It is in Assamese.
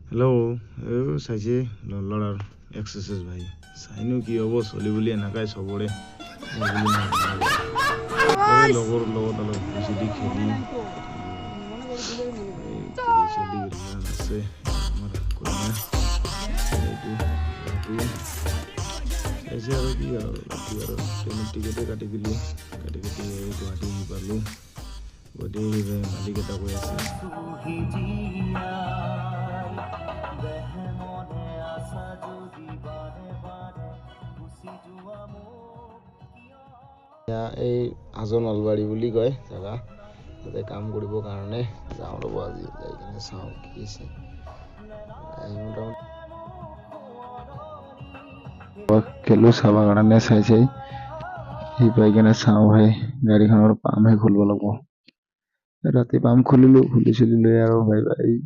हेलो চাইছে ল'ৰাৰ এক্সাৰসাইজ ভাই চাইনো কি হ'ব চলি বুলি এনেকাই চবৰে লগৰ লগত অলপ বেছি খেলি চলি আছে আমাৰ কইনা এইটো চাইছে আৰু কি আৰু ৰাতি আৰু ট্ৰেইনৰ টিকেটে কাটি দিলোঁ কাটি গুৱাহাটী আহি পালোঁ গুৱাহাটী আহি মালিক এটা কৈ আছে এই হাজো নলবাৰী বুলি কয় জেগা তাতে কাম কৰিবৰ কাৰণে যাওঁ ৰ'ব আজি যাই কিনে চাওঁ কি আছে খেলোঁ চাব কাৰণে চাই সি পাই কিনে চাওঁ ভাই গাড়ীখনৰ পামহে খুলিব লাগিব ৰাতি পাম খুলি চলি লৈ আৰু ভাই